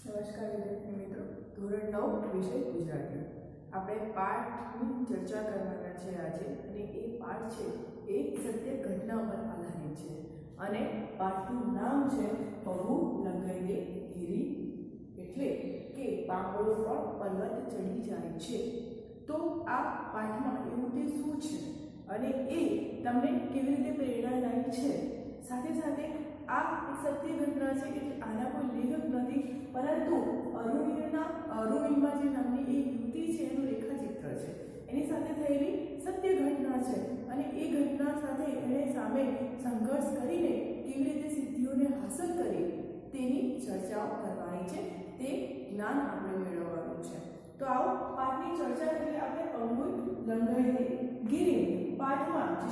નમસ્કાર વિદ્યાર્થી મિત્રો, ધોરણ 9 વિષય ગુજરાતી. આપણે પાઠની ચર્ચા કરવાના છે આજે, અને એ પાઠ છે એ સત્ય ઘટના પર આધારિત છે. અને પાઠનું નામ છે બહુ લંગાઈ દે ગીરી, એટલે કે પાંગળો પણ પર્વત ચડી જાય છે. તો આ પાઠમાં એવું તે શું છે અને એ તમને કેવી રીતે પ્રેરણાદાયી છે, સાથે સાથે આ એક સત્ય ઘટના છે એટલે આના કોઈ લેખક નથી, પરંતુ અરુણિમા જે નામની એક યુવતી છે એનું રેખાચિત્ર છે. એની સાથે થયેલી સત્ય ઘટના છે અને એ ઘટના સાથે એણે સામે સંઘર્ષ કરીને કેવી રીતે સિદ્ધિઓને હાંસલ કરી તેની ચર્ચાઓ કરવાની છે. તે જ્ઞાન આપણે મેળવવાનું છે. તો આવો પાઠની ચર્ચા કરીએ. આપણે અંગુલ લંઘાઈ ગીરી પાઠમાં જે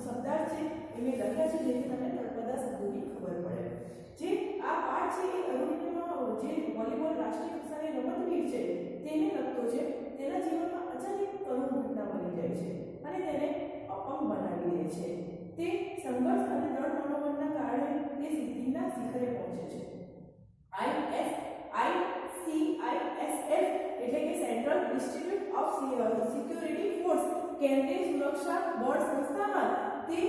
શબ્દાર્થ છે એ મેં લખ્યા છે, જેથી તમને બધા શબ્દોની ખબર પડે. જે આ પાઠ છે એ અરુણિમા જે વોલીબોલ રાષ્ટ્રીય કક્ષાની રમતવીર છે તેને લગતો છે. તેના જીવનમાં અચાનક કરુણ ઘટના બની જાય છે અને તેને અપંગ બનાવી દે છે. તે સંઘર્ષ અને દૃઢ મનોબળના કારણે તે સિદ્ધિના શિખરે પહોંચે છે. ICISF એટલે કે central institute of security force કેન્દ્રીય સુરક્ષા બોર્ડ સંસ્થામાં તે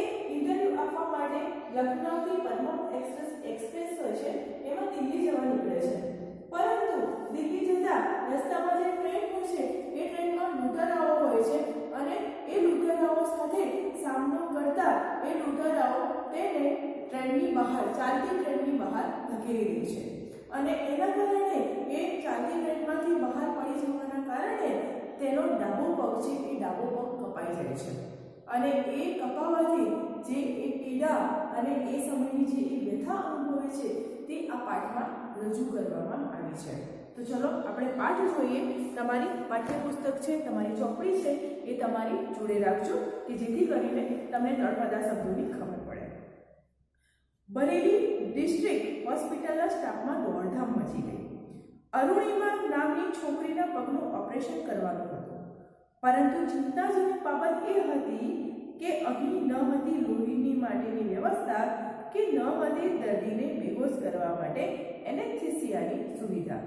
એક ઇન્ટરવ્યુ આપવા માટે લખનૌથી પદ્મમ એક્સપ્રેસ હોય છે એમાં દિલ્હી જવા નીકળે છે. પરંતુ દિલ્હી જતા રસ્તામાં જે ટ્રેન હોય છે એ ટ્રેનમાં લૂંટારાઓ હોય છે અને એ લૂંટારાઓ સાથે સામનો કરતા એ લૂંટારાઓ તેને ટ્રેનની બહાર, ચાલતી ટ્રેનની બહાર ધકેલી દે છે અને એના કારણે એ ચાલતી ટ્રેનમાંથી બહાર પડી જવાના કારણે તેનો ડાબો પગ છે એ ડાબો પગ કપાઈ જાય છે. અને એ કપાવાથી જે એ પીડા અને એ સમયની જે એ વ્યથા અનુભવે છે તે આ પાઠમાં રજૂ કરવામાં આવી છે. તો ચલો આપણે પાઠ જોઈએ. તમારી પાઠ્યપુસ્તક છે, તમારી ચોપડી છે એ તમારી જોડે રાખજો કે જેથી કરીને તમને નર્મદા શબ્દોની ખબર પડે. બરેલી ડિસ્ટ્રિક્ટ હોસ્પિટલના સ્ટાફમાં દોડધામ મચી ગઈ. અરુણિમા નામની છોકરીના પગનું ઓપરેશન કરવાનું હતું, પરંતુ ચિંતાજનક બાબત એ હતી કે અહીં ન હતી લોહીની માટેની વ્યવસ્થા કે ન હતી દર્દીને બેહોશ કરવા માટે એનેસ્થેસિયાની સુવિધા.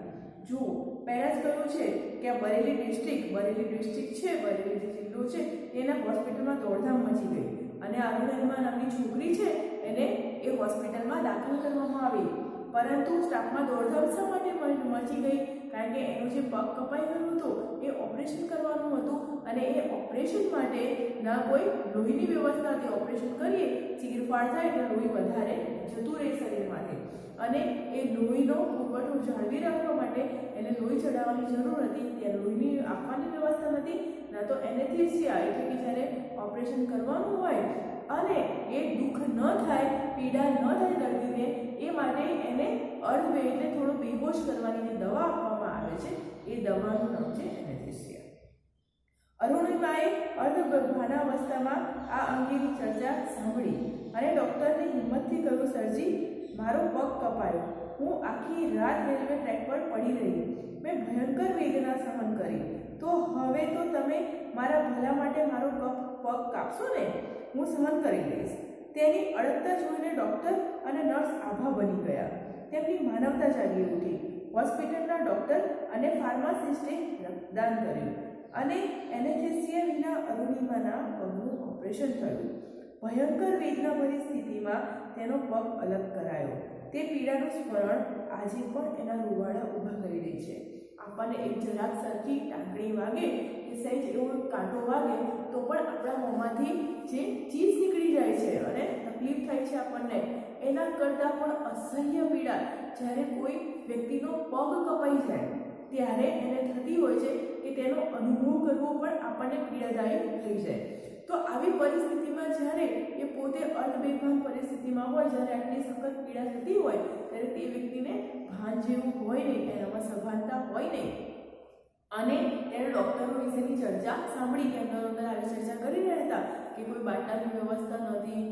જો પહેલા જ કહ્યું છે કે બરેલી ડિસ્ટ્રિક્ટ છે, બરેલી જે જિલ્લો છે એના હોસ્પિટલમાં દોડધામ મચી ગઈ અને અરુણિમા નામની છોકરી છે એને એ હોસ્પિટલમાં દાખલ કરવામાં આવી. પરંતુ સ્ટાફમાં દોડધામ શા માટે મચી ગઈ? કારણ કે એનો જે પગ કપાઈ ગયો હતો એ ઓપરેશન કરવાનું હતું અને એ ઓપરેશન માટે ના કોઈ લોહીની વ્યવસ્થા હતી. ઓપરેશન કરીએ ચીરફાડ થાય એટલે લોહી વધારે જતું રહે શરીરમાંથી અને એ લોહીનો પુરવઠો જાળવી રાખવા માટે એને લોહી ચડાવવાની જરૂર હતી. ત્યારે લોહીની આપવાની વ્યવસ્થા નથી, ના તો એનેસ્થેસિયા એટલે કે જ્યારે ઓપરેશન કરવાનું હોય અને એ દુઃખ ન થાય, પીડા ન થાય દર્દીને, એ માટે એને અર્ધવે એટલે થોડો બેહોશ કરવાની જે દવા આપવામાં આવે છે એ દવાનું નામ છે એનેસ્થેસિયા. અરુણિમાએ અર્ધભાનાવસ્થામાં આ અંગેની ચર્ચા સાંભળી અને ડૉક્ટરને હિંમતથી કહ્યું, સરજી, મારો પગ કપાયો. હું આખી રાત રેલવે ટ્રેક પર પડી રહી. મેં ભયંકર વેદના સહન કરી. તો હવે તો તમે મારા ભલા માટે મારો પગ કાપશો ને? હું સહન કરી લઈશ. તેની અડગતા જોઈને ડૉક્ટર અને નર્સ આભા બની ગયા. તેમની માનવતા જાગી ઉઠી. હોસ્પિટલના ડૉક્ટર અને ફાર્માસિસ્ટે રક્તદાન કર્યું અને એનેસ્થેસિયા વિના અરુણિમાના પગનું ઓપરેશન થયું. ભયંકર વેદનાભરી સ્થિતિમાં તેનો પગ અલગ કરાયો. તે પીડાનું સ્મરણ આજે પણ એના રૂવાડા ઊભા કરી દે છે. આપણને એક જરાક સરખી ટાંકણી વાગે કે સહેજ એવો કાંટો વાગે તો પણ આપણા મોંમાંથી જે ચીઝ નીકળી જાય છે અને તકલીફ થાય છે આપણને. એના કરતાં પણ અસહ્ય પીડા જ્યારે કોઈ વ્યક્તિનો પગ કપાઈ જાય ત્યારે એને થતી હોય છે કે તેનો અનુભવ કરવો પણ આપણને પીડાદાયક થઈ જાય. તો આવી પરિસ્થિતિમાં જ્યારે એ પોતે અર્ધબેભાન પરિસ્થિતિમાં હોય, જ્યારે આટલી સખત પીડા થતી હોય ત્યારે તે વ્યક્તિને ભાન જેવું હોય નહીં, એનામાં સભાનતા હોય નહીં. અને ત્યારે ડૉક્ટરો વિશેની ચર્ચા સાંભળી કે અંદર આવી ચર્ચા કરી રહ્યા હતા કે કોઈ બાટલાની વ્યવસ્થા નથી,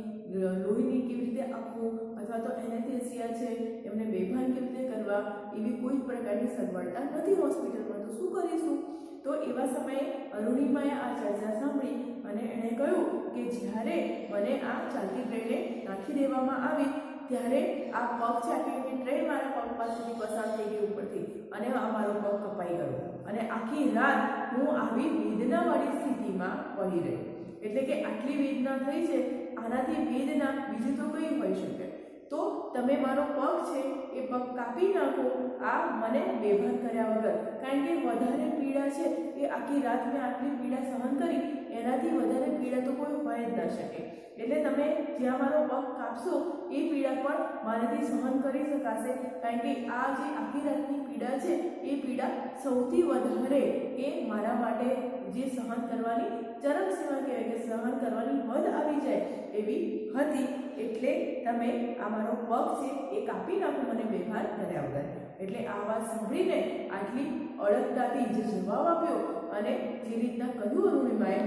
લોહીની કેવી રીતે આપવું, અથવા તો એનેસ્થેસિયા છે એમને બેભાન કેવી રીતે કરવા, એવી કોઈ પ્રકારની સગવડતા નથી હોસ્પિટલમાં. તો શું કરીશું? તો એવા સમયે અરુણિમાએ આ ચર્ચા સાંભળી અને એણે કહ્યું કે જ્યારે મને આ ચાલતી ટ્રેને નાખી દેવામાં આવી ત્યારે આ પગ છે આખી ટ્રેન મારા પગ પાસેથી પસાર થઈ ગઈ ઉપરથી અને આ મારો પગ કપાઈ ગયો અને આખી રાત હું આવી વેદનાવાળી સ્થિતિમાં પડી રહી. એટલે કે આટલી વેદના થઈ છે, આનાથી વેદના બીજું તો કઈ હોઈ શકે? તો તમે મારો પગ છે એ પગ કાપી નાખો, આ મને બેભાન કર્યા વગર, કારણ કે વધારે પીડા છે એ આખી રાત મેં આટલી પીડા સહન કરી, એનાથી વધારે પીડા તો કોઈ હોય જ ના શકે. એટલે તમે જ્યાં મારો પગ કાપશો એ પીડા પણ મારાથી સહન કરી શકાશે, કારણ કે આ જે આખી રાતની પીડા છે એ પીડા સૌથી વધારે એ મારા માટે જે સહન કરવાની ચરમસીમા કહેવાય કે સહન કરવાની હદ આવી જાય એવી હતી. એટલે તમે આ મારો પગ છે એ કાપી નાખો મને બેભાન કર્યા વગર. એટલે આ વાત સાંભળીને આટલી અડગતાથી જે જવાબ આપ્યો અને જે રીતના કહ્યું અરુણિમાએ,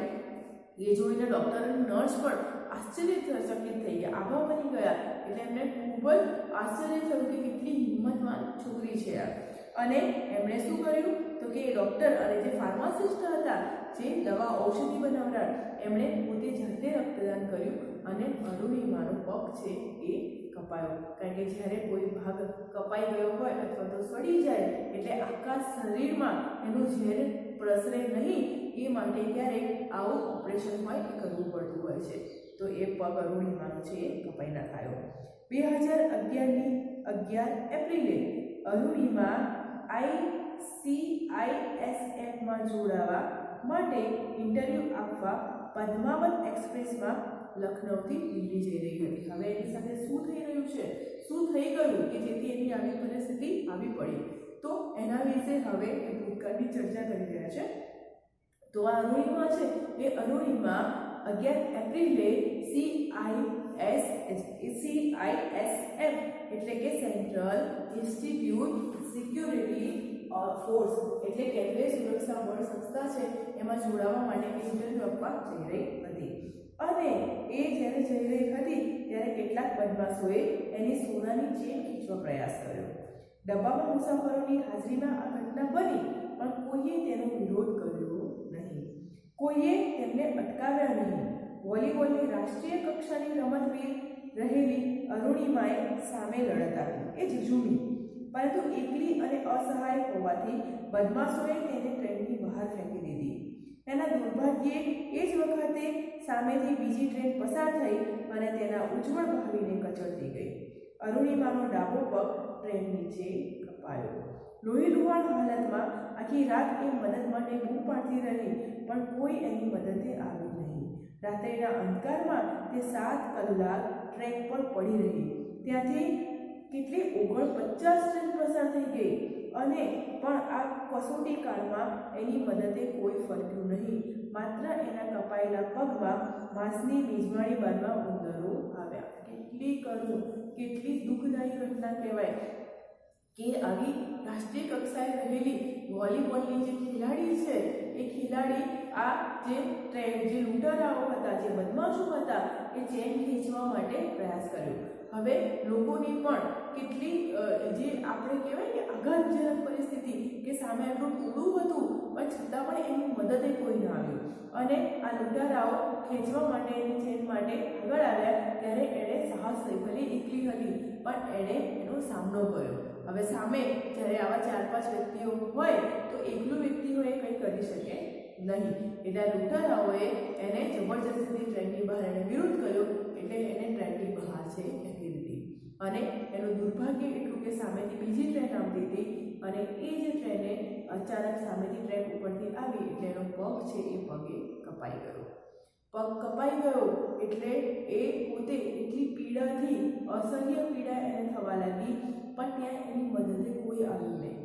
એ જોઈને ડૉક્ટર અને નર્સ પણ આશ્ચર્યચકિત થઈ ગયા, આભા બની ગયા. એટલે એમને ખૂબ જ આશ્ચર્ય થયું કે કેટલી હિંમતવાન છોકરી છે આ. અને એમણે શું કર્યું તો કે ડૉક્ટર અને જે ફાર્માસિસ્ટ હતા, જે દવા ઔષધિ બનાવનાર, એમણે પોતે જાતે રક્તદાન કર્યું અને અરુણિમાનો પગ છે એ કપાયો. કારણ કે જ્યારે કોઈ ભાગ કપાઈ ગયો હોય અથવા તો સડી જાય એટલે આખા શરીરમાં એનું ઝેર પ્રસરે નહીં, એ માટે ક્યારેક આવું ઓપરેશન હોય એ કરવું પડતું હોય છે. તો એ પગ અરુણિમાનો છે એ કપાઈ નાખાયો. 2011 એપ્રિલે અરુણિમા ICISF-માં જોડાવા માટે ઇન્ટરવ્યૂ આપવા પદ્માવત એક્સપ્રેસમાં લખનૌથી દિલ્હી જઈ રહી હતી. હવે એની સાથે શું થઈ રહ્યું છે, શું થઈ ગયું કે જેથી એની આવી પરિસ્થિતિ આવી પડી, તો એના વિશે હવે એ ભૂતકાળની ચર્ચા કરી રહ્યા છે. તો આ અરુણિમા છે એ અરુણિમા 11 એપ્રિલે CISF એટલે કે સેન્ટ્રલ ઇન્સ્ટિટ્યૂટ સિક્યુરિટી ફોર્સ એટલે કેન્દ્રીય સુરક્ષા બળ સંસ્થા છે એમાં જોડાવા માટે ઇન્ટરવ્યૂ આપવા જઈ રહી હતી. અને એ જ્યારે જઈ રહી હતી ત્યારે કેટલાક બદમાશોએ એની સોનાની ચેન ખીંચવા પ્રયાસ કર્યો. ડબ્બામાં મુસાફરોની હાજરીમાં આ ઘટના બની, પણ કોઈએ તેનો વિરોધ કર્યો નહીં, કોઈએ તેમને અટકાવ્યા નહીં. વોલીબોલની રાષ્ટ્રીય કક્ષાની રમતવીર રહેલી અરુણિમાએ સામે લડત આપી, એ ઝઝૂમી, પરંતુ એકલી અને અસહાય હોવાથી બદમાશોએ તેને ટ્રેનની બહાર ફેંકી દીધી. એના દુર્ભાગ્યે એ જ વખતે સામેથી બીજી ટ્રેન પસાર થઈ અને તેના ઉજ્જવળ ભાવિને કચડતી ગઈ. અરુણિમાનો ડાબો પગ ટ્રેન નીચે કપાયો. લોહીલુહાણ હાલતમાં આખી રાત એ મદદ માટે બૂમ પાડતી રહી, પણ કોઈ એની મદદે આવ્યું નહીં. રાત્રિના અંધકારમાં તે 7 કલાક ટ્રેક પર પડી રહી. ત્યાંથી કેટલી 49 ટ્રેન પસાર થઈ ગઈ અને પણ આ કસોટી કાળમાં એની મદદે કોઈ ફરક્યું નહીં. માત્ર એના કપાયેલા પગમાં માંસની બીજવાળી બાદમાં ઉંદરો આવ્યા. કેટલી કરુણ, કેટલી દુઃખદાયી ઘટના કહેવાય કે આવી રાષ્ટ્રીય કક્ષાએ રહેલી વોલીબોલની જે ખેલાડી છે એ ખેલાડી આ જે લૂંટારાઓ હતા, જે બદમાશો હતા, એ ચેન ખેંચવા માટે પ્રયાસ કર્યો. હવે લોકોની પણ કેટલી જે આપણે કહેવાય કે આઘાતજનક પરિસ્થિતિ કે સામે આટલું ટોળું હતું પણ છતાં પણ એની મદદે કોઈ ના આવ્યું અને આ લૂંટારાઓ ખેંચવા માટે એની ચેન માટે આગળ આવ્યા ત્યારે એણે સાહસ કરી, ભલે એકલી હતી પણ એણે એનો સામનો કર્યો. હવે સામે જ્યારે આવા 4-5 વ્યક્તિઓ હોય તો એકલું વ્યક્તિ હોય કંઈ કરી શકે નહીં. એટલે લૂંટારાઓએ એને જબરજસ્તીથી ટ્રેનની બહાર એને વિરોધ કર્યો, એટલે એને ટ્રેનની બહાર છે ફેંકી દીધી. અને એનું દુર્ભાગ્ય એટલું કે સામેથી બીજી ટ્રેન આવતી હતી અને એ જે ટ્રેને અચાનક સામેથી ટ્રેન ઉપરથી આવી એટલે એનો પગ છે એ પગે કપાઈ ગયો. પગ કપાઈ ગયો એટલે એ પોતે એટલી પીડાથી અસહ્ય પીડા એને થવા લાગી, પણ ત્યાં એની મદદે કોઈ આવ્યું નહીં.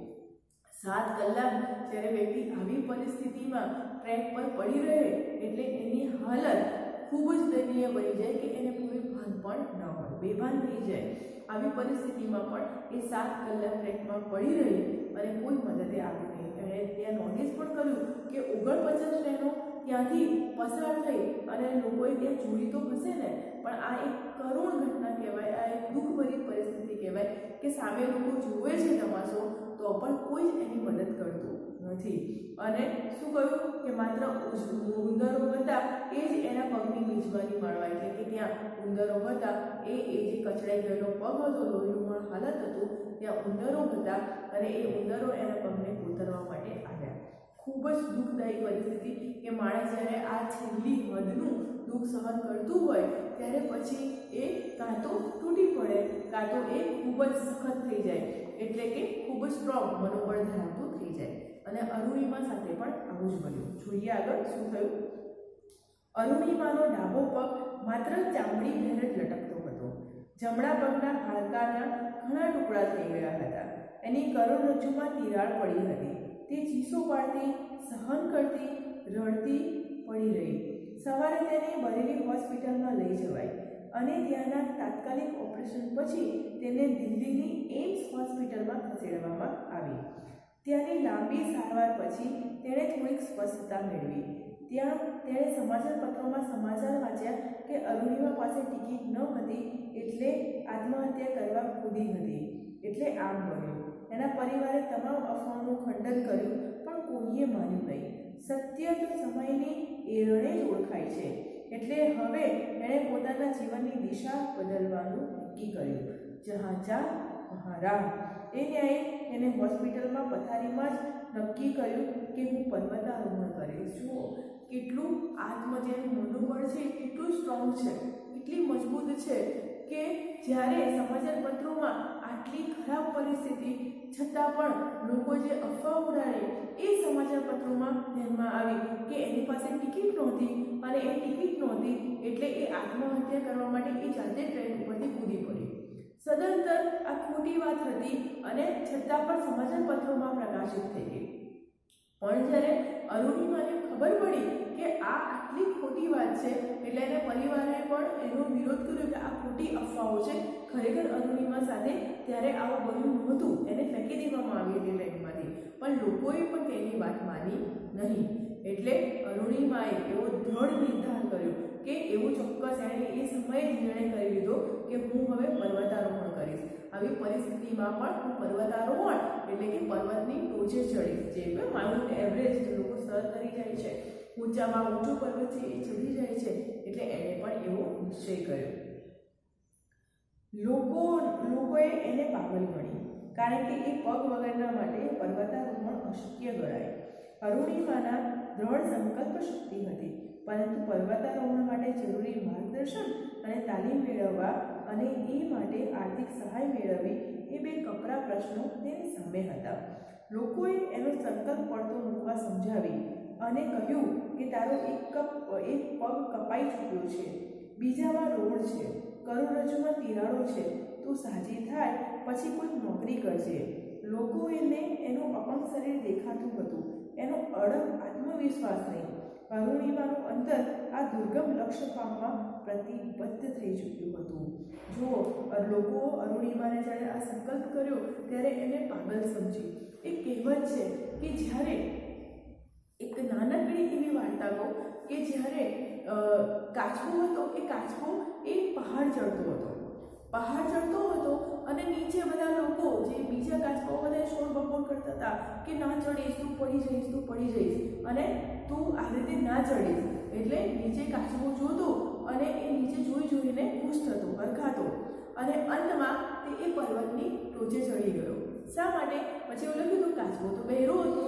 7 કલાક જ્યારે વ્યક્તિ આવી પરિસ્થિતિમાં ટ્રેક પર પડી રહે એટલે એની હાલત ખૂબ જ દયનીય બની જાય કે એને પૂરી ભાન પણ ન હોય, બેભાન થઈ જાય. આવી પરિસ્થિતિમાં પણ એ 7 કલાક ટ્રેકમાં પડી રહી અને કોઈ મદદે આવી નહીં. એણે ત્યાં નોટિસ પણ કર્યું કે 49 ટ્રેનો ત્યાંથી પસાર થઈ અને લોકોએ ત્યાં જોઈ તો હશે ને, પણ આ એક કરુણ ઘટના કહેવાય, આ એક દુઃખભરી પરિસ્થિતિ કહેવાય કે સામે લોકો જુએ છે તમાશો તો પણ કોઈ જ એની મદદ કરતું નથી. અને શું કહ્યું કે માત્ર ઉંદરો હતા એ જ એના પગની મિજબાની માણવા, એટલે કે ત્યાં ઉંદરો હતા એ જે કચડાઈ ગયેલો પગ હતો, લોહીલુણ હાલત હતું, ત્યાં ઉંદરો હતા અને એ ઉંદરો એના પગને કોતરવા માટે આવ્યા. ખૂબ જ દુઃખદાયી પરિસ્થિતિ કે માણસ જ્યારે આ છેલ્લી હદનું દુઃખ સહન કરતું હોય ત્યારે પછી એ કાં તો તૂટી પડે કાં તો એ ખૂબ જ સખત થઈ જાય, એટલે કે ખૂબ જ સ્ટ્રોંગ મનોબળ ધરાવતું થઈ જાય. અને અરુણિમા સાથે પણ આવું જ બન્યું. જોઈએ આગળ શું થયું. અરુણિમાનો ડાબો પગ માત્ર ચામડી ભેર જ લટકતો હતો. જમણા પગના હાડકાના ઘણા ટુકડા થઈ ગયા હતા. એની કરોડરજ્જુમાં તિરાડ પડી હતી. તે ચીસો પાડતી, સહન કરતી, રડતી પડી રહી. સવારે તેને બરેલી હોસ્પિટલમાં લઈ જવાઈ અને ત્યાંના તાત્કાલિક ઓપરેશન પછી તેને દિલ્હીની એમ્સ હોસ્પિટલમાં ખસેડવામાં આવી. ત્યાંની લાંબી સારવાર પછી તેણે થોડીક સ્વસ્થતા મેળવી. ત્યાં તેણે સમાચારપત્રોમાં સમાચાર વાંચ્યા કે અરુણિમા પાસે ટિકિટ ન હતી એટલે આત્મહત્યા કરવા કૂદી હતી. એટલે આમ બન્યું. એના પરિવારે તમામ અફવાઓનું ખંડન કર્યું પણ કોઈએ માન્યું નહીં. સત્ય તો સમયની એરણે જ ઓળખાય છે. એટલે હવે એણે પોતાના જીવનની દિશા બદલવાનું નક્કી કર્યું. જહાં જા વહાં રાહ. એ ન્યાયે એને હોસ્પિટલમાં પથારીમાં જ નક્કી કર્યું કે હું પર્વતારોહણ કરીશ. જુઓ કેટલું જેનું મનોબળ છે કેટલું સ્ટ્રોંગ છે, કેટલી મજબૂત છે કે જ્યારે સમાચારપત્રોમાં આટલી ખરાબ પરિસ્થિતિ છતાં પણ લોકો જે અફવા ઉડાડે એ સમાચારપત્રોમાં ધ્યાનમાં આવી કે એની પાસે ટિકિટ નહોતી અને એ ટિકિટ નહોતી એટલે એ આત્મહત્યા કરવા માટે એ જાતે ટ્રેન ઉપરથી કૂદી પડી. સદંતર આ ખોટી વાત હતી અને છતાં પણ સમાચારપત્રોમાં પ્રકાશિત થઈ ગઈ. પણ જ્યારે અરુણિમાને ખબર પડી કે આ આટલી ખોટી વાત છે એટલે એના પરિવારે પણ એનો વિરોધ કર્યો કે આ ખોટી અફવાઓ છે, ખરેખર અરુણિમા સાથે ત્યારે આવું બન્યું નહોતું, એને ફેંકી દેવામાં આવી હતી ટ્રેનમાંથી. પણ લોકોએ પણ તેની વાત માની નહીં. એટલે અરુણિમાએ એવો દ્રઢ નિર્ધાર કર્યો કે એવું ચોક્કસ એણે એ સમયે નિર્ણય કરી લીધો કે હું હવે પર્વતારોહણ કરીશ. આવી પરિસ્થિતિમાં પણ હું પર્વતારોહણ એટલે કે પર્વતની ટોચે ચડીશ. જે માઉન્ટ એવરેસ્ટ લોકો સર કરી જાય છે, ઊંચામાં ઊંચું પર્વત છે એ ચડી જાય છે, એટલે એણે પણ એવો નિશ્ચય કર્યો. લોકોએ એને પાગલ ગણી કારણ કે એ પગ વગરના માટે પર્વતારોહણ અશક્ય ગણાય. અરુણિમાના દ્રઢ સંકલ્પ શક્તિ હતી, પરંતુ પર્વતારોહણ માટે જરૂરી માર્ગદર્શન અને તાલીમ મેળવવા અને એ માટે આર્થિક સહાય મેળવવી એ બે કપરા પ્રશ્નો તેની સામે હતા. લોકોએ એનો સંકલ્પ પડતો મૂકવા સમજાવી અને કહ્યું કે તારો એક પગ કપાઈ ચૂક્યો છે, બીજામાં રોડ છે, કરોડરજ્જુમાં તિરાડો છે, તું સાજી થાય પછી કોઈ નોકરી કરજે. લોકોને એનું અપંગ શરીર દેખાતું હતું, એનો અડગ આત્મવિશ્વાસ નહીં. અરુણિમાનું અંતર આ દુર્ગમ લક્ષ્ય પામવા પ્રતિબદ્ધ થઈ ચૂક્યું હતું. જો લોકો અરુણિમાને જ્યારે આ સંકલ્પ કર્યો ત્યારે એને પાગલ સમજી. એક કહેવત છે કે જ્યારે એક નાનકડી એવી વાર્તા કહું કે જ્યારે કાચબો હતો એ કાચબો એ પહાડ ચડતો હતો અને નીચે બધા લોકો જે બીજા કાચબાઓ બધા શોર બકોર કરતા હતા કે ના ચડીશ, તું પડી જઈશ અને તું આ રીતે ના ચડીશ. એટલે નીચે કાચબો જોતો અને એ નીચે જોઈને ખુશ થતો, હરખાતો અને અંતમાં તે એ પર્વતની ટોચે ચડી ગયો. શા માટે? પછી એવું લખ્યું હતું કાચબો તો બહેરો હતો.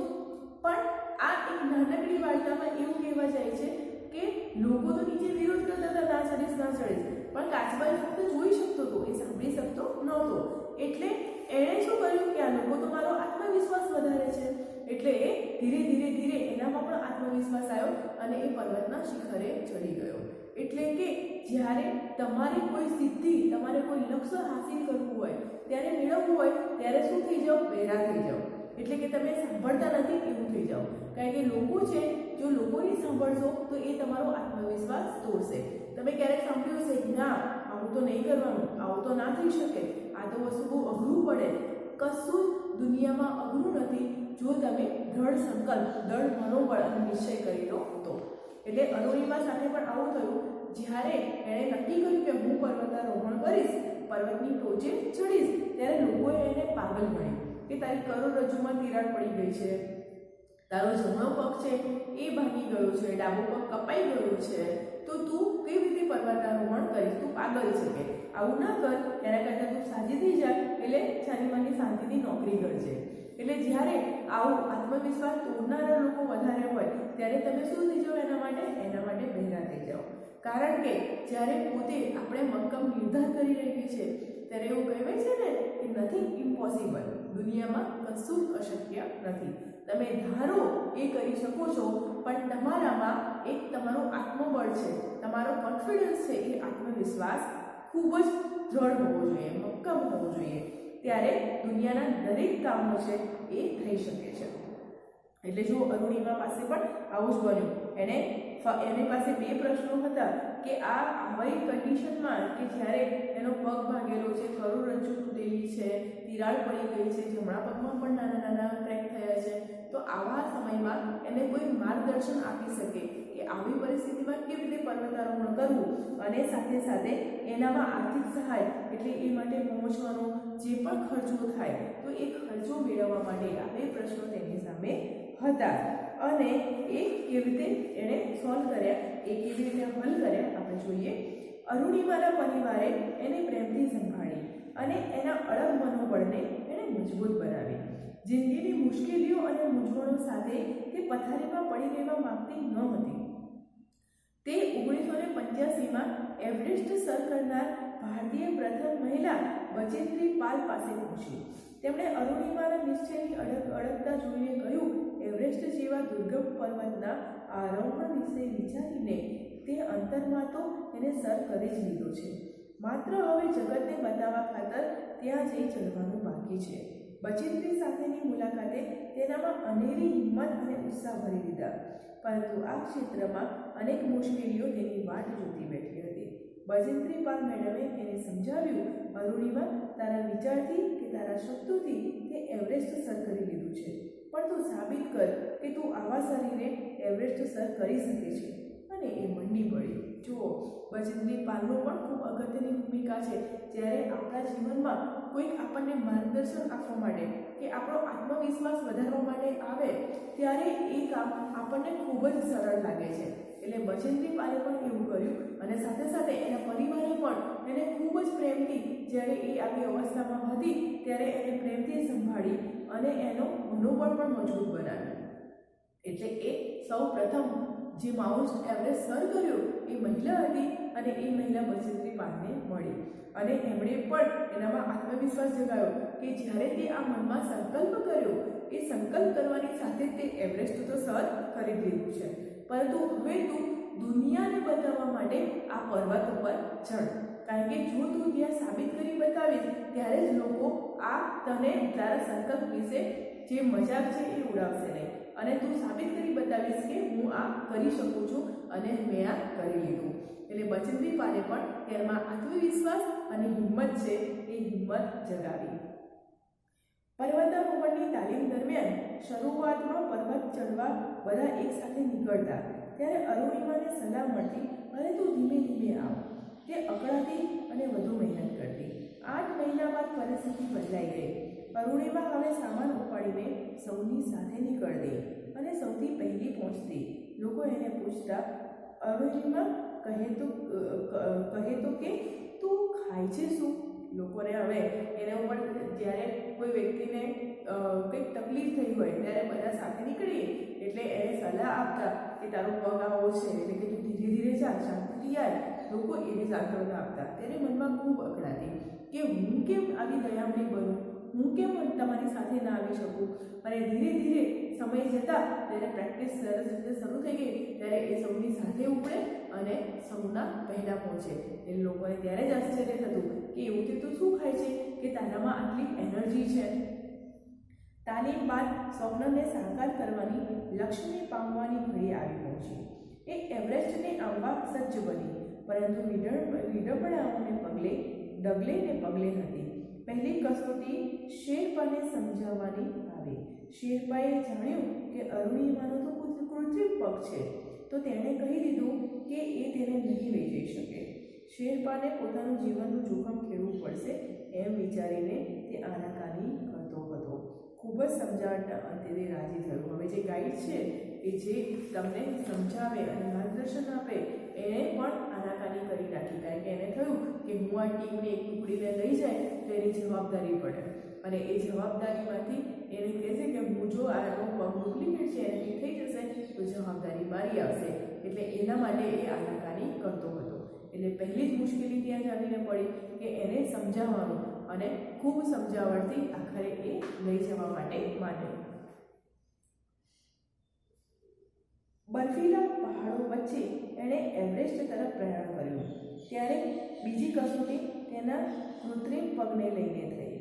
પણ આ એક નાનકડી વાર્તામાં એવું કહેવા જાય છે કે લોકો તો નીચે વિરોધ કરતા હતા ના ચડીશ, પણ કાચબાએ ફક્ત જોઈ શકતો હતો, એ સાંભળી શકતો નહોતો. એટલે એણે શું કર્યું કે આ લોકો તો મારો આત્મવિશ્વાસ વધારે છે, એટલે એ ધીરે ધીરે એનામાં પણ આત્મવિશ્વાસ આવ્યો અને એ પર્વતના શિખરે ચડી ગયો. એટલે કે જ્યારે તમારી કોઈ સિદ્ધિ, તમારે કોઈ લક્ષ્ય હાસિલ કરવું હોય, ત્યારે મેળવવું હોય ત્યારે શું થઈ જાઓ? બહેરા થઈ જાઓ. એટલે કે તમે સાંભળતા નથી એવું થઈ જાઓ. કારણ કે લોકો છે, જો લોકોની સાંભળશો તો એ તમારો આત્મવિશ્વાસ તોડશે. તમે ક્યારેક સાંભળ્યું છે કે ના આવું તો નહીં કરવાનું, આવું તો ના થઈ શકે, આ તો વસ્તુ બહુ અઘરું પડે. કશું જ દુનિયામાં અઘરું નથી જો તમે દ્રઢ સંકલ્પ, દ્રઢ મનોબળ અને નિશ્ચય કરી લો તો. એટલે અરુણિમા સાથે પણ આવું થયું. જ્યારે એણે નક્કી કર્યું કે હું પર્વતારોહણ કરીશ, પર્વતની ટોચે ચડીશ, ત્યારે લોકોએ એને પાગલ ગણી કે તારી કરોડરજ્જુમાં તિરાડ પડી ગઈ છે, તારો જમણો પગ છે એ ભાંગી ગયો છે, ડાબો પગ કપાઈ ગયો છે, તો તું કેવી રીતે પર્વતારોહણ કરીશ? તું પાગલ છે કે આવું ના કર. એના કરતાં તું સાજી થઈ જા, એટલે છાનીમાની શાંતિથી નોકરી કરજે. એટલે જ્યારે આવું આત્મવિશ્વાસ તોડનારા લોકો વધારે હોય ત્યારે તમે શું થઈ જાઓ? એના માટે બહેરા થઈ જાઓ. કારણ કે જ્યારે પોતે આપણે મક્કમ નિર્ધાર કરી રહી છે ત્યારે એવું કહેવાય છે ને કે નથિંગ ઇમ્પોસિબલ, દુનિયામાં કશું અશક્ય નથી. તમે ધારો એ કરી શકો છો, પણ તમારામાં એક તમારું આત્મબળ છે, તમારો કોન્ફિડન્સ છે, એ આત્મવિશ્વાસ ખૂબ જ દ્રઢ હોવો જોઈએ, મક્કમ હોવો જોઈએ. ત્યારે દુનિયાના દરેક કામો છે એ થઈ શકે છે. એટલે જો અરુણિમા પાસે પણ આવું જ બન્યું. એની પાસે 2 પ્રશ્નો હતા કે આવી કન્ડિશનમાં કે જ્યારે એનો પગ ભાગેલો છે, કરોડરજ્જુ તૂટેલી છે, તિરાડ પડી ગઈ છે, જમણા પગમાં પણ નાના નાના ક્રેક થયા છે, તો આવા સમયમાં એને કોઈ માર્ગદર્શન આપી શકે કે આવી પરિસ્થિતિમાં કેવી રીતે પર્વતારોહણ કરવું, અને સાથે સાથે એનામાં આર્થિક સહાય એટલે એ માટે પહોંચવાનો જે પણ ખર્ચો થાય તો એ ખર્ચો મેળવવા માટે આ 2 પ્રશ્નો તેની સામે હતા. અને એ કેવી રીતે એણે સોલ્વ કર્યા, એ કેવી રીતે હલ કર્યા આપણે જોઈએ. અરુણિમાના પરિવારે એને પ્રેમથી સંભાળી અને એના અડગ મનોબળને એણે મજબૂત બનાવી. જિંદગીની મુશ્કેલીઓ અને મૂંઝવણો સાથે તે પથારીમાં પડી રહેવા માંગતી ન હતી. તે 1985માં એવરેસ્ટ સર કરનાર ભારતીય પ્રથમ મહિલા બચેન્દ્રી પાલ પાસે પહોંચી. તેમણે અરુણિમાના નિશ્ચયની અડગતા જોઈને કહ્યું, એવરેસ્ટ જેવા દુર્ગમ પર્વતના આરોહણ વિશે વિચારીને તે અંતરમાં તો એને સર કરી જ લીધો છે. માત્ર હવે જગતને બતાવવા ખાતર ત્યાં જઈ ચડવાનું બાકી છે. બચેન્દ્રી સાથેની મુલાકાતે તેનામાં અનેરી હિંમત અને ઉત્સાહ ભરી દીધા. પરંતુ આ ક્ષેત્રમાં અનેક મુશ્કેલીઓ તેની વાટ જોતી બેઠી હતી. બચેન્દ્રી પાલ મેડમે એને સમજાવ્યું, અરુણિમા, તારા વિચારથી કે તારા શબ્દોથી તે એવરેસ્ટ સર કરી લીધું છે, પણ તું સાબિત કર કે તું આવા શરીરે એવરેસ્ટ સર કરી શકે છે. અને એ મંડી પડી. જુઓ, બચેન્દ્રી પાલનો પણ ખૂબ અગત્યની ભૂમિકા છે. જ્યારે આપણા જીવનમાં કોઈક આપણને માર્ગદર્શન આપવા માટે કે આપણો આત્મવિશ્વાસ વધારવા માટે આવે ત્યારે એ કામ આપણને ખૂબ જ સરળ લાગે છે. એટલે બચેન્દ્રી પાલે પણ એવું કર્યું, અને સાથે સાથે એના પરિવારે પણ એને ખૂબ જ પ્રેમથી, જ્યારે એ આવી અવસ્થામાં હતી ત્યારે એને પ્રેમથી સંભાળી અને એનો મનોબળ પણ મજબૂત બનાવ્યું. એટલે એ સૌ પ્રથમ જે માઉન્ટ એવરેસ્ટ સર કર્યો એ મહિલા હતી, અને એ મહિલા બચેન્દ્રી પાલને મળી. અને એમણે પણ એનામાં આત્મવિશ્વાસ જગાવ્યો કે જ્યારે તે આ મનમાં સંકલ્પ કર્યો, એ સંકલ્પ કરવાની સાથે તે એવરેસ્ટ તો સર કરી દીધું છે, પરંતુ હવે તું દુનિયાને બતાવવા માટે આ પર્વત ઉપર ચડ. કારણ કે જો તું ત્યાં સાબિત કરી બતાવીશ ત્યારે જ લોકો આ તને તારા સંકલ્પ વિશે જે મજાક છે એ ઉડાવશે નહીં, અને તું સાબિત કરી બતાવીશ કે હું આ કરી શકું છું અને મેં આ કરી લીધું. એટલે બચેન્દ્રી પાલે પણ તેમાં આત્મવિશ્વાસ અને હિંમત છે એ હિંમત જગાવી. પર્વતારોહણની તાલીમ દરમિયાન શરૂઆતમાં પર્વત ચડવા બધા એકસાથે નીકળતા, ત્યારે અરુણિમાને સલાહ મળતી, અને તું ધીમે ધીમે આવ. તે અકળાતી અને વધુ મહેનત કરતી. 8 મહિના બાદ પરિસ્થિતિ બદલાઈ ગઈ. અરુણિમા હવે સામાન ઉપાડીને સૌની સાથે નીકળતી અને સૌથી પહેલી પહોંચતી. લોકો એને પૂછતા, અરુણિમા કહે તો કે તું ખાય છે શું? લોકોને હવે એના ઉપર જ્યારે કોઈ વ્યક્તિને કંઈક તકલીફ થઈ હોય ત્યારે બધા સાથે નીકળીએ એટલે એને સલાહ આપતા કે તારો પગ આવો છે, એટલે કે તું ધીરે ધીરે ચાલ, શાંતિથી આવ. લોકો એને સાંત્વના આપતા. તેને મનમાં ખૂબ અકળાતી કે હું કેમ આવી દયામણી બનું, હું કેમ તમારી સાથે ના આવી શકું. અને ધીરે ધીરે સમય જતાં જ્યારે પ્રેક્ટિસ સરસ રીતે શરૂ થઈ ગઈ ત્યારે એ સૌની સાથે ઉપડે અને સૌના પહેલાં પહોંચે. એ લોકોને ત્યારે જ આશ્ચર્ય થતું કે એવું તે તું શું ખાય છે કે તારામાં આટલી એનર્જી છે. તાલીમ બાદ સ્વપ્નને સાકાર કરવાની, લક્ષ્યને પામવાની ઘડી આવી પહોંચી. એ એવરેસ્ટને આંબા સજ્જ બની, પરંતુ વિડંબણાઓને ડગલે ને પગલે હતી. પહેલી કસોટી શેરપાને સમજાવવાની આવી. શેરપાએ જાણ્યું કે અરુણિમાનો તો કૃત્રિમ પગ છે, તો તેણે કહી દીધું કે એ તેને નહીં લઈ જઈ શકે. શેરપાને પોતાનું જીવનનું જોખમ ખેડવું પડશે એમ વિચારીને તે આનાકાની કરતો હતો. ખૂબ જ સમજાવટના અંતે તે રાજી થયો. હવે જે ગાઈડ છે કે જે તમને સમજાવે અને માર્ગદર્શન આપે એને પણ આનાકાની કરી નાખી, કારણ કે એને થયું કે હું આ ટીમને એક ટુકડીને લઈ જાય તો એની જવાબદારી પડે, અને એ જવાબદારીમાંથી એને કહે છે કે હું જો આનો પગ ડુપ્લિકેટ છે એને ઠીક થઈ જશે તો જવાબદારી મારી આવશે, એટલે એના માટે એ આનાકાની કરતો હતો. એટલે પહેલી જ મુશ્કેલી ત્યાં જ આવીને પડી કે એને સમજાવવાનું, અને ખૂબ સમજાવટથી આખરે એ લઈ જવા માટે માંડ્યો. બર્ફીલા પહાડો વચ્ચે એણે એવરેસ્ટ તરફ પ્રયાણ કર્યું. ત્યારે બીજી કસોટી તેના કૃત્રિમ પગને લઈને થઈ.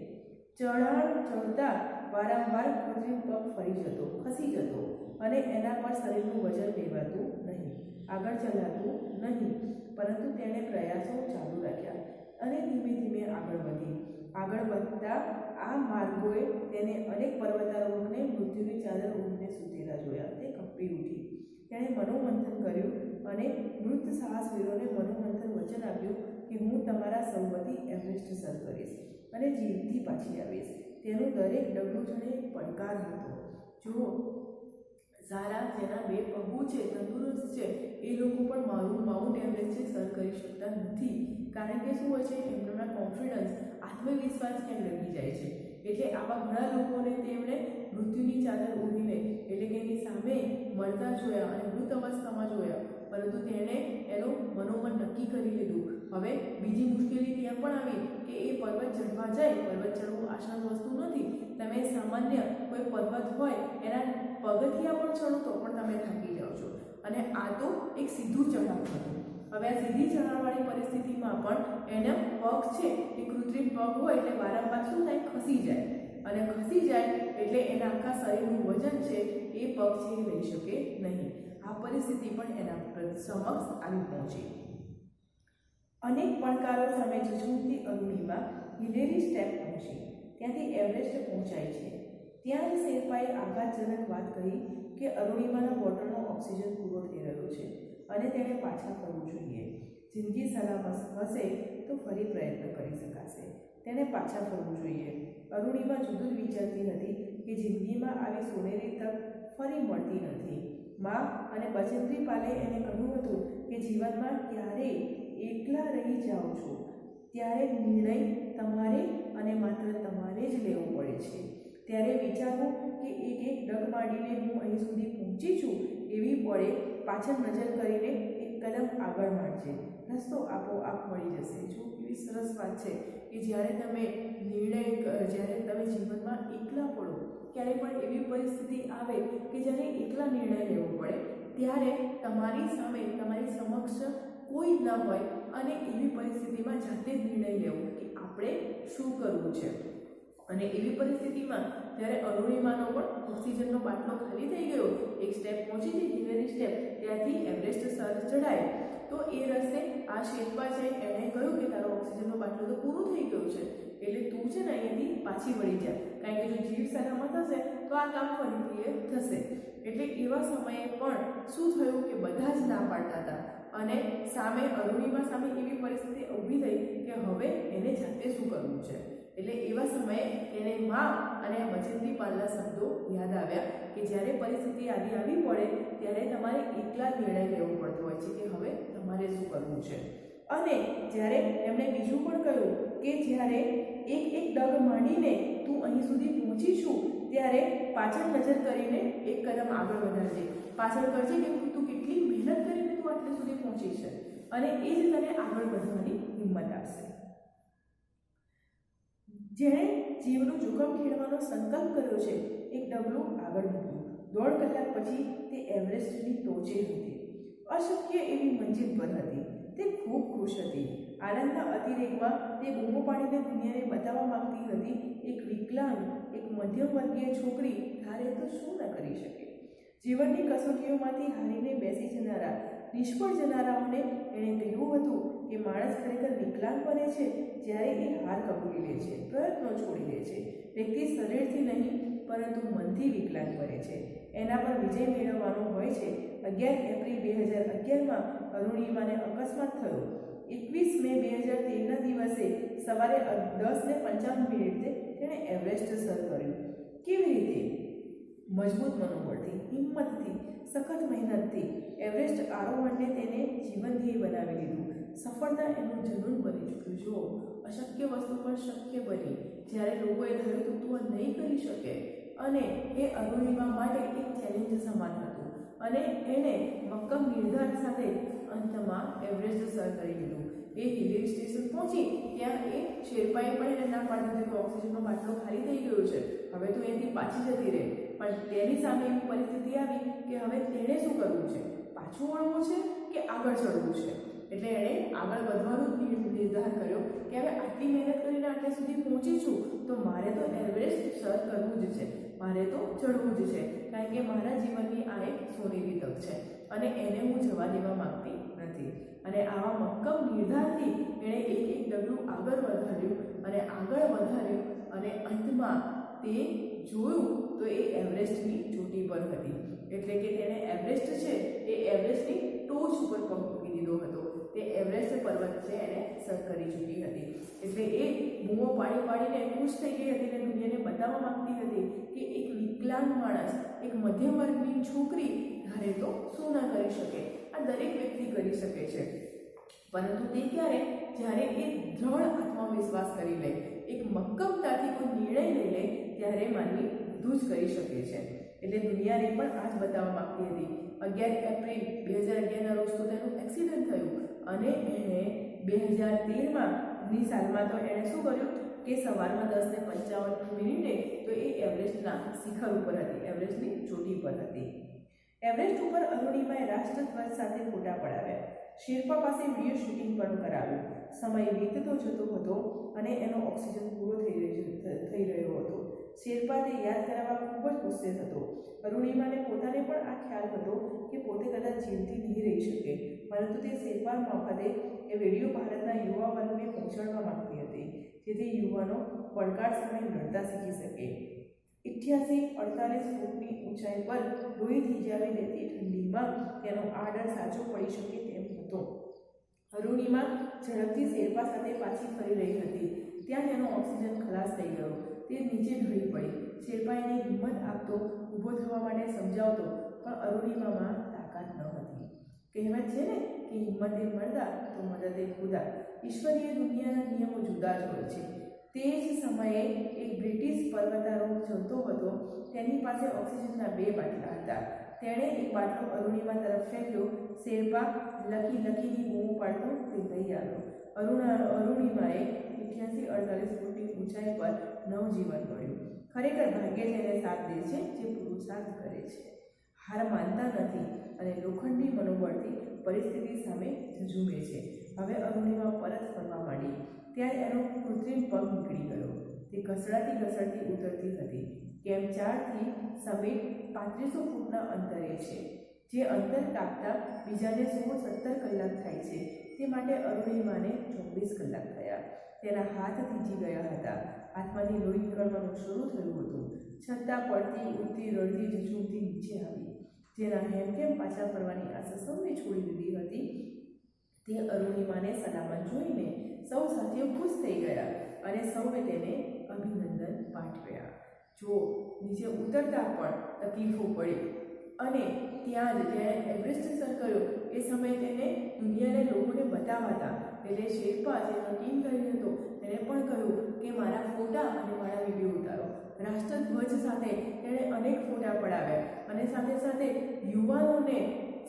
ચઢાણ ચડતા વારંવાર કૃત્રિમ પગ ફરી જતો, ખસી જતો, અને એના પર શરીરનું વજન લેવાતું નહીં, આગળ ચલાતું નહીં, પરંતુ તેણે પ્રયાસો ચાલુ રાખ્યા અને ધીમે ધીમે આગળ વધી. આગળ વધતા આ માર્ગોએ તેને અનેક પર્વતારોહકને મૃત્યુની ચાદર ઓઢીને સૂતેલા જોયા. તે કંપી ઉઠી. તેણે મનોમંથન કર્યું અને મૃત સાહસવીરોને મનોમંથન વચન આપ્યું કે હું તમારા સૌ વતી એવરેસ્ટ સર કરીશ અને જીવતી પાછી આવીશ. તેનું દરેક ડગલું જાણે એક પડકાર હતો. જો સારા જેના બે પગું છે, તંદુરસ્ત છે, એ લોકો પણ માઉન્ટ એવરેસ્ટ સર કરી શકતા નથી, કારણ કે શું હોય છે, એમના કોન્ફિડન્સ, આત્મવિશ્વાસ કેમ લગી જાય છે. એટલે આવા ઘણા લોકોને તેમણે મૃત્યુની ચાદર ઓઢીને, એટલે કે એની સામે મળતા જોયા અને મૃત અવસ્થામાં જોયા, પરંતુ તેણે એનું મનોમન નક્કી કરી લીધું. હવે બીજી મુશ્કેલી ત્યાં પણ આવી કે એ પર્વત ચડવા જાય. પર્વત ચડવું આસાન વસ્તુ નથી. તમે સામાન્ય કોઈ પર્વત હોય એના પગથિયા પણ ચડો તો પણ તમે થાકી જાઓ છો, અને આ તો એક સીધું ચઢાવ હતું. હવે આ સીધી ચઢાણવાળી પરિસ્થિતિમાં પણ એના પગ છે એ કૃત્રિમ પગ હોય એટલે વારંવાર શું થાય, ખસી જાય, અને ખસી જાય એટલે એના આખા શરીરનું વજન છે એ પગ છે એ લઈ શકે નહીં. આ પરિસ્થિતિ પણ એના સમક્ષ આવી પહોંચી. અનેક પડકારો સામે ઝઝૂમતી અરુણિમા હિલેરી સ્ટેપ પહોંચી. ત્યાંથી એવરેસ્ટ પહોંચાય છે. ત્યાં જ શેરપાએ આઘાતજનક વાત કહી કે અરુણિમાના બોટલનો ઓક્સિજન પૂરો થઈ રહ્યો છે અને તેણે પાછા ફરવું જોઈએ. જિંદગી સલામત હશે તો ફરી પ્રયત્ન કરી શકાશે. તેણે પાછા ફરવું જોઈએ. અરુણિમા જુદું જ વિચારતી હતી કે જિંદગીમાં આવી સોનેરી તક ફરી મળતી નથી. મા અને બચેન્દ્રી પાલે એને કહ્યું હતું કે જીવનમાં ક્યારેય એકલા રહી જાઓ છો ત્યારે નિર્ણય તમારે અને માત્ર તમારે જ લેવો પડે છે. ત્યારે વિચારો કે એક એક ડગ માંડીને હું અહીં સુધી પહોંચી છું એવી પડે પાછળ નજર કરીને એક કદમ આગળ માંડજે, રસ્તો આપોઆપ મળી જશે. જો એવી સરસ વાત છે કે જ્યારે તમે જીવનમાં એકલા પડો, ક્યારે પણ એવી પરિસ્થિતિ આવે કે જ્યારે એકલા નિર્ણય લેવો પડે, ત્યારે તમારી સામે, તમારી સમક્ષ કોઈ ન હોય, અને એવી પરિસ્થિતિમાં જાતે જ નિર્ણય લેવો કે આપણે શું કરવું છે. અને એવી પરિસ્થિતિમાં જ્યારે અરુણિમાનો પણ ઓક્સિજનનો બાટલો ખાલી થઈ ગયો, એક સ્ટેપ પહોંચી ગઈ, હિલેરી સ્ટેપ, ત્યાંથી એવરેસ્ટ સર ચડાય, તો એ રસ્તે આ શેરપા છે એણે કહ્યું કે તારો ઓક્સિજનનો બાટલો તો પૂરો થઈ ગયો છે, એટલે તું છે ને અહીંયાથી પાછી વળી જા, કારણ કે જો જીવ સલામત હશે તો આ કામ ફરીથી થશે. એટલે એવા સમયે પણ શું થયું કે બધા જ ના પાડતા હતા, અને સામે અરુણિમા સામે એવી પરિસ્થિતિ ઊભી થઈ કે હવે એને જાતે શું કરવું છે. એટલે એવા સમયે એને મા અને બચેન્દ્રી પાલના શબ્દો યાદ આવ્યા કે જ્યારે પરિસ્થિતિ આવી પડે ત્યારે તમારે એકલા નિર્ણય લેવો પડતો હોય છે કે હવે તમારે શું કરવું છે. અને જ્યારે એમણે બીજું પણ કહ્યું કે જ્યારે એક એક ડગ માંડીને તું અહીં સુધી પહોંચી છું ત્યારે પાછળ નજર કરીને એક કદમ આગળ વધારજે, પાછળ કરજે કે તું કેટલી મહેનત કરીને તું આટલે સુધી પહોંચી છે, અને એ જ તને આગળ વધવાની હિંમત આપશે. જેણે જીવનું જોખમ ખેડવાનો સંકલ્પ કર્યો છે એક ડગલું આગળ મૂક્યું. 1.5 કલાક પછી તે એવરેસ્ટની ટોચે હતી. અશક્ય એવી મંજિલ પર હતી. તે ખૂબ ખુશ હતી. આનંદના અતિરેકમાં તે બૂમો પાડીને દુનિયાને બતાવવા માંગતી હતી એક વિકલાંગ, એક મધ્યમ વર્ગીય છોકરી ધારે તો શું ન કરી શકે. જીવનની કસોટીઓમાંથી હારીને બેસી જનારા, નિષ્ફળ જનારાઓને એણે કહ્યું હતું કે માણસ ખરેખર વિકલાંગ બને છે જ્યારે એ હાર કબૂલી લે છે, પ્રયત્નો છોડી દે છે. વ્યક્તિ શરીરથી નહીં પરંતુ મનથી વિકલાંગ બને છે. એના પર વિજય મેળવવાનો હોય છે. 11 એપ્રિલ 2011માં અરુણિમાને અકસ્માત થયો. 21 મે 2013ના દિવસે સવારે 10:55 તેણે એવરેસ્ટ સર કર્યું. કેવી રીતે? મજબૂત મનોબળથી, હિંમતથી, સખત મહેનતથી એવરેસ્ટ આરોહણને તેને જીવન ધ્યેય બનાવી લીધું. સફળતા એનું જનૂન બની ચૂક્યું. જુઓ, અશક્ય વસ્તુ પણ શક્ય બની. જ્યારે લોકોએ ધાર્યું હતું તું આ નહીં કરી શકે, અને એ અરુણિમા માટે એક ચેલેન્જ સમાન હતું, અને એણે મક્કમ નિર્ધાર સાથે અંતમાં એવરેસ્ટ સર કરી લીધું. એ હિલ સ્ટેશન પહોંચી ત્યાં એ શેરપાએ પણ એને ના પાડી દીધી કે ઓક્સિજનનો બાટલો ખાલી થઈ ગયો છે, હવે તો એથી પાછી જતી રહે. પણ તેની સામે એવી પરિસ્થિતિ આવી કે હવે તેણે શું કરવું છે? પાછું વળવું છે કે આગળ ચડવું છે? એટલે એણે આગળ વધવાનો નિર્ધાર કર્યો કે હવે આટલી મહેનત કરીને આટલે સુધી પહોંચી છું તો મારે તો એવરેસ્ટ સર કરવું જ છે, મારે તો ચડવું જ છે, કારણ કે મારા જીવનની આ એક સોનેરી તક છે અને એને હું જવા દેવા માંગતી નથી. અને આવા મક્કમ નિર્ધારથી એણે એક એક ડગલું આગળ વધાર્યું અને અંતમાં તે જોયું તો એ એવરેસ્ટની ચોટી પર હતી. એટલે કે તેણે એવરેસ્ટ છે એ એવરેસ્ટની ટોચ ઉપર પગ મૂકી દીધો હતો. તે એવરેસ્ટ પર્વત છે એને સર કરી ચૂકી હતી. એટલે એ બૂમો પાડીને ખુશ થઈ ગઈ હતી અને દુનિયાને બતાવવા માંગતી હતી કે એક વિકલાંગ માણસ, એક મધ્યમ વર્ગની છોકરી ધારે તો શું ના કરી શકે, આ દરેક વ્યક્તિ કરી શકે છે. પરંતુ તે ક્યારે? જ્યારે એ દ્રઢ આત્મવિશ્વાસ કરી લે, એક મક્કમતાથી કોઈ નિર્ણય લઈ લે, ત્યારે માનવી બધું જ કરી શકે છે. એટલે દુનિયાને પણ આ જ બતાવવા માંગતી હતી. 11 એપ્રિલ 2011ના રોજ તો તેનું એક્સિડન્ટ થયું અને એણે 2013ની સાલમાં તો એણે શું કર્યું કે સવારમાં 10:55 તો એ એવરેસ્ટના શિખર ઉપર હતી, એવરેસ્ટની ચોટી પર હતી. એવરેસ્ટ ઉપર અરુણિમાએ રાષ્ટ્રધ્વજ સાથે ફોટા પડાવ્યા. શેરપા પાસે વિડીયો શૂટિંગ પણ કરાવ્યું. સમય વીતતો જતો હતો અને એનો ઓક્સિજન પૂરો થઈ રહ્યો હતો. શેરપા તે યાદ કરાવવા ખૂબ જ ગુસ્સે હતો. અરુણિમાને પોતાને પણ આ ખ્યાલ હતો કે પોતે કદાચ જીવતી નહીં રહી શકે, પરંતુ તે શેરપા મારફતે એ વિડીયો ભારતના યુવા વર્ગને પહોંચાડવા માંગતી હતી, જેથી યુવાનો પડકાર સામે લડતા શીખી શકે. 88-48 ફૂટની ઊંચાઈ પર લોહી થીજાવી દેતી ઠંડીમાં તેનો આ ડર સાચો પડી શકે તેમ હતો. અરુણિમા ઝડપથી શેરપા સાથે પાછી ફરી રહી હતી. ત્યાં તેનો ઓક્સિજન ખલાસ થઈ ગયો. તે નીચે ઢળી પડી. શેરપા એને હિંમત આપતો, ઊભો થવા માટે સમજાવતો, પણ અરુણિમામાં તાકાત ન હતી. કહેવત છે ને કે હિંમતે મર્દા તો મદદે ખુદા. ઈશ્વરીય દુનિયાના નિયમો જુદા જ હોય છે. તે જ સમયે એક બ્રિટિશ પર્વતારોહક ચાલતો હતો. તેની પાસે ઓક્સિજનના 2 બાટલા હતા. તેણે એક બાટલો અરુણિમા તરફ ફેંક્યો. શેરપા લખીની બૂમો પાડતો તે લઈ આવ્યો. અરુણિમાએ 88-48 ફૂટની ઊંચાઈ પર નવજીવન મળ્યું. ખરેખર ભાગ્ય તેને સાથ દે છે જે પુરુષાર્થ કરે છે, હાર માનતા નથી અને લોખંડી મનોબળથી પરિસ્થિતિ સામે ઝઝૂમે છે. હવે અરુણિમા પરત ફરવા માંડી. ત્યાં એનો કૃત્રિમ પગ નીકળી ગયો. તે ઘસડાતી ઉતરતી હતી. કેમ્પ 4થી સમિટ 3500 ફૂટના અંતરે છે. જે અંતર કાપતા બીજાને 17 કલાક થાય છે, તે માટે અરુણિમાને 24 કલાક થયા. તેના હાથ થીજી ગયા હતા. હાથમાંથી લોહી નીકળવાનું શરૂ થયું હતું. છતાં પડતી, ઉડતી, રડતી, ઝઝૂમતી નીચે આવી. જેના હેમખેમ પાછા ફરવાની આશા સૌને છોડી દીધી હતી, તે અરુણિમાને સલામત જોઈને સૌ સાથીઓ ખુશ થઈ ગયા અને સૌએ તેને અભિનંદન પાઠવ્યા. જો નીચે ઉતરતા પણ તકલીફો પડી અને ત્યાં જ જેણે એવરેસ્ટ સર કર્યો એ સમયે તેને દુનિયાને લોકોને બતાવતા. એટલે શેરપા જેનો ટીમ કરી હતો તેણે પણ કહ્યું કે મારા ફોટા અને મારા વિડીયો ઉતારો. રાષ્ટ્રધ્વજ સાથે તેણે અનેક ફોટા પડાવ્યા અને સાથે સાથે યુવાનોને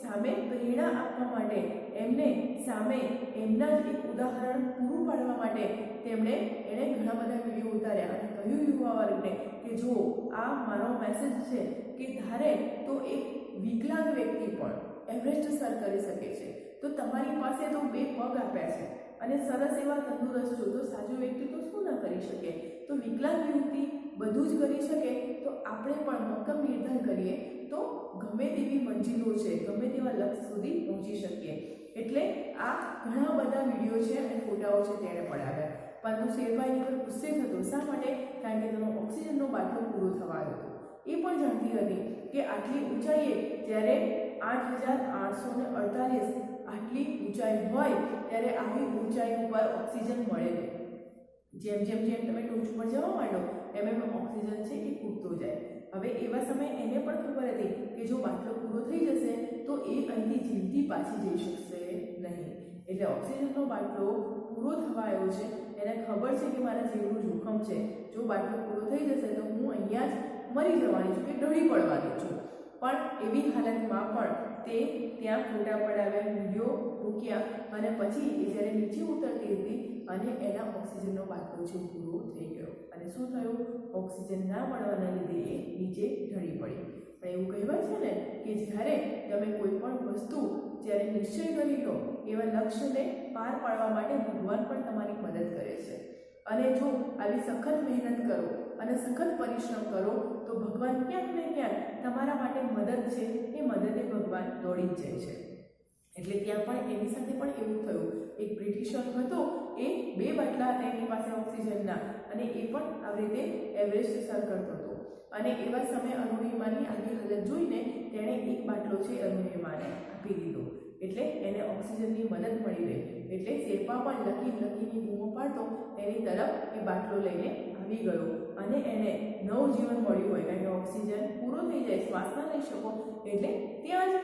સામે પ્રેરણા આપવા માટે, એમને સામે એમના જ એક ઉદાહરણ પૂરું પાડવા માટે એણે ઘણા બધા વિડીયો ઉતાર્યા અને કહ્યું યુવા વર્ગને કે જો આ મારો મેસેજ છે કે ધારે તો એક વિકલાંગ વ્યક્તિ પણ એવરેસ્ટ સર કરી શકે છે. તો તમારી પાસે તો 2 પગ આપ્યા છે અને સરસ એવા તંદુરસ્ત છો, તો સાજો વ્યક્તિ તો શું ન કરી શકે? તો વિકલાંગ વ્યક્તિ બધું જ કરી શકે, તો આપણે પણ મક્કમ નિર્ધાર કરીએ તો ગમે તેવી મંજિલો છે, ગમે તેવા લક્ષ્ય સુધી પહોંચી શકીએ. એટલે આ ઘણા બધા વિડીયો છે અને ફોટાઓ છે તેણે પડાવ્યા. પરંતુ શેરપા એની પર ગુસ્સે થતો. શા માટે? કારણ કે તેનો ઓક્સિજનનો બાટલો પૂરો થવા આવ્યો હતો. એ પણ જાણતી હતી કે આટલી ઊંચાઈએ, જ્યારે 8848 આટલી ઊંચાઈ હોય ત્યારે આવી ઊંચાઈ ઉપર ઓક્સિજન મળે નહીં. જેમ તમે ટોચ ઉપર જવા માંડો એમ ઓક્સિજન છે એ ખૂટતો જાય. હવે એવા સમયે એને પણ ખબર હતી કે જો બાટલો પૂરો થઈ જશે તો એ અહીંથી જીવતી પાછી જઈ શકશે નહીં. એટલે ઓક્સિજનનો બાટલો પૂરો થવા આવ્યો છે, એને ખબર છે કે મારા જીવનું જોખમ છે, જો બાટલો પૂરો થઈ જશે તો હું અહીંયા જ મરી જવાની છું કે ઢળી પડવાની છું. પણ એવી હાલતમાં પણ તે ત્યાં ફોટા પડાવ્યા, વિડીયો મૂક્યા અને પછી એ જ્યારે નીચે ઉતરતી હતી અને એના ઓક્સિજનનો બાટલો છે પૂરો થઈ ગયો અને શું થયું, ઓક્સિજન ના મળવાના લીધે એ નીચે ઢળી પડી. પણ એવું કહેવાય છે ને કે જ્યારે તમે કોઈ પણ વસ્તુ જ્યારે નિશ્ચય કરી લો એવા લક્ષ્યને પાર પાડવા માટે ભગવાન પણ તમારી મદદ કરે છે. અને જો આવી સખત મહેનત કરો અને સખત પરિશ્રમ કરો તો ભગવાન ક્યાંક ને ક્યાંક તમારા માટે મદદ છે એ મદદે ભગવાન દોડી જ જાય છે. એટલે ત્યાં પણ એની સાથે પણ એવું થયું. એક બ્રિટિશર હતો, એ 2 બાટલા હતા એની પાસે ઓક્સિજનના અને એ પણ આવી રીતે એવરેસ્ટ સર કરતો હતો. અને એવા સમયે અરુણિમાની આવી હાલત જોઈને તેણે એક બાટલો છે અરુણિમાને આપી દીધો. એટલે એને ઓક્સિજનની મદદ મળી ગઈ. એટલે શેરપા પણ લખીની બૂમો પાડતો એની તરફ એ બાટલો લઈને આવી ગયો અને એને નવજીવન મળ્યું હોય, કારણ કે ઓક્સિજન પૂરો થઈ જાય, શ્વાસ ના લઈ શકો એટલે ત્યાં જ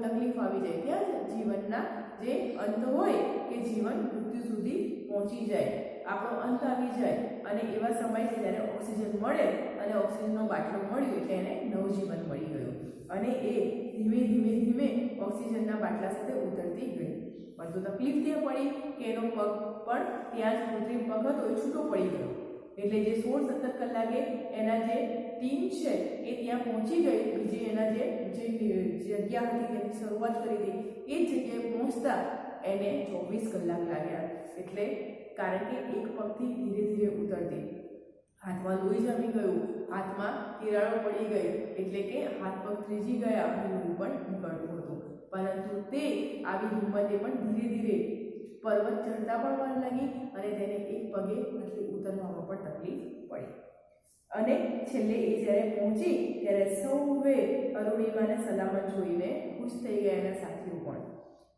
તકલીફ આવી જાય, ત્યાં જ જીવનના જે અંત હોય કે જીવન મૃત્યુ સુધી પહોંચી જાય, આપણો અંત આવી જાય. અને એવા સમયે જ્યારે ઓક્સિજન મળે અને ઓક્સિજનનો બાટલો મળ્યો એટલે એને નવજીવન મળી ગયું અને એ ધીમે ધીમે ધીમે ઓક્સિજનના બાટલા સાથે ઉતરતી ગઈ. પણ તો તકલીફ તે પડી કે એનો પગ પણ ત્યાં જ કૃત્રિમ પગ હતો એ છૂટો પડી ગયો. એટલે જે 16-17 કલાકે એના જે ટીમ છે એ ત્યાં પહોંચી ગઈ, બીજી એના જે જગ્યા હતી તેની શરૂઆત કરી હતી એ જ જગ્યાએ પહોંચતા એને 24 કલાક લાગ્યા. એટલે કારણ કે એક પગથી ધીરે ધીરે ઉતરતી, હાથમાં લોહી જમી ગયું, હાથમાં તિરાડો પડી ગઈ, એટલે કે હાથ પગ ત્રીજી ગયા અને લોહી પણ નીકળતું હતું. પરંતુ તે આવી હિંમતે પણ ધીરે ધીરે પર્વત ચડતા પણ વાર લાગી અને તેને એક પગે આટલી ઉતરવામાં પણ તકલીફ પડી. અને છેલ્લે એ જ્યારે પહોંચી ત્યારે સૌએ અરુણિમાને સલામત જોઈને ખુશ થઈ ગયા, એના સાથીઓ પણ.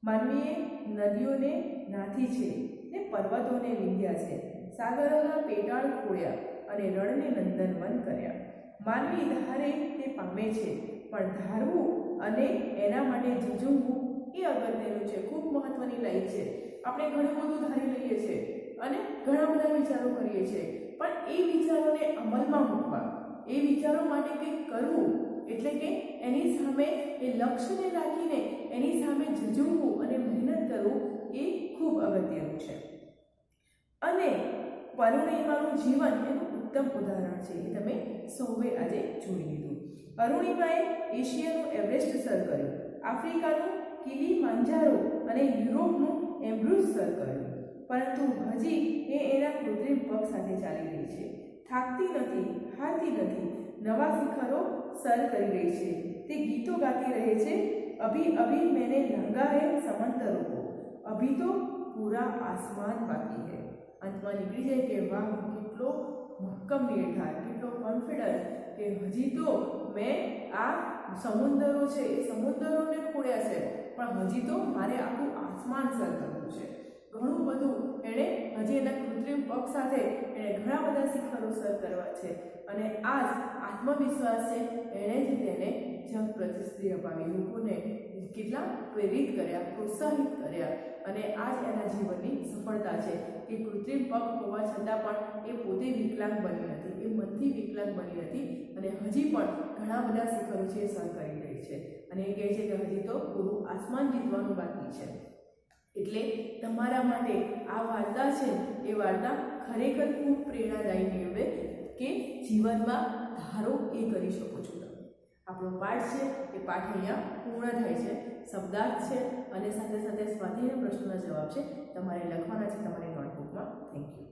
માનવીએ નદીઓને નાથી છે ને પર્વતોને વિંધ્યા છે, સાગરોના પેટાળ ખોળ્યા અને રણને નંદનવન કર્યા. માનવી ધારે તે પામે છે, પણ ધારવું અને એના માટે ઝઝૂમવું એ અગત્યનું છે, ખૂબ મહત્વની લાઈન છે. આપણે ઘણું બધું ધારી લઈએ છીએ અને ઘણા બધા વિચારો કરીએ છીએ, પણ એ વિચારોને અમલમાં મૂકવા, એ વિચારો માટે કંઈક કરવું, એટલે કે એની સામે એ લક્ષ્યને રાખીને એની સામે ઝઝૂમવું અને મહેનત કરવું એ ખૂબ અગત્યનું છે. અને અરુણિમાનું જીવન એનું ઉત્તમ ઉદાહરણ છે, એ તમે સૌએ આજે જોઈ લીધું. અરુણિમાએ એશિયાનું એવરેસ્ટ સર કર્યું, આફ્રિકાનું કિલીમાંજારો અને યુરોપનું એમ્બ્રુસ સર કર્યું, પરંતુ હજી એ એના કૃત્રિમ પગ સાથે ચાલી રહી છે. થાકતી નથી, હારતી નથી, નવા શિખરો સર કરી રહી છે. તે ગીતો ગાતી રહે છે, અભી અભી मैंने लांगा है समंदरों को, अभी तो पूरा आसमान बाकी है. અંતમાં નીકળી જાય કે વાહ, કેટલો મક્કમ નિર્ધાર, કેટલો કોન્ફિડન્સ કે હજી તો મેં આ સમુદ્રો છે એ સમુદ્રોને ખોળ્યા છે, પણ હજી તો મારે આખું આસમાન સર કરવું છે. ઘણું બધું એણે હજી એના કૃત્રિમ પગ સાથે એણે ઘણા બધા શિખરો સર કરવા છે અને આ જ આત્મવિશ્વાસ છે, એણે જ તેને જગ પ્રતિષ્ઠિત અપાવી, લોકોને કેટલા પ્રેરિત કર્યા, પ્રોત્સાહિત કર્યા અને આ જ એના જીવનની સફળતા છે કે કૃત્રિમ પગ હોવા છતાં પણ એ પોતે વિકલાંગ બની નથી, એ મનથી વિકલાંગ બની નથી અને હજી પણ ઘણા બધા શિખરો છે સર કરી રહી છે અને એ કહે છે કે હજી તો પૂરું આસમાન જીતવાનું બાકી છે. એટલે તમારા માટે આ વાર્તા છે એ વાર્તા ખરેખર ખૂબ પ્રેરણાદાયી નીવડે કે જીવનમાં ધારો એ કરી શકો છો તમે. આપણો પાઠ છે એ પાઠ અહીંયા પૂર્ણ થાય છે. શબ્દાર્થ છે અને સાથે સાથે સ્વાધ્યાયના પ્રશ્નોના જવાબ છે તમારે લખવાના છે તમારી નોટબુકમાં. Thank you.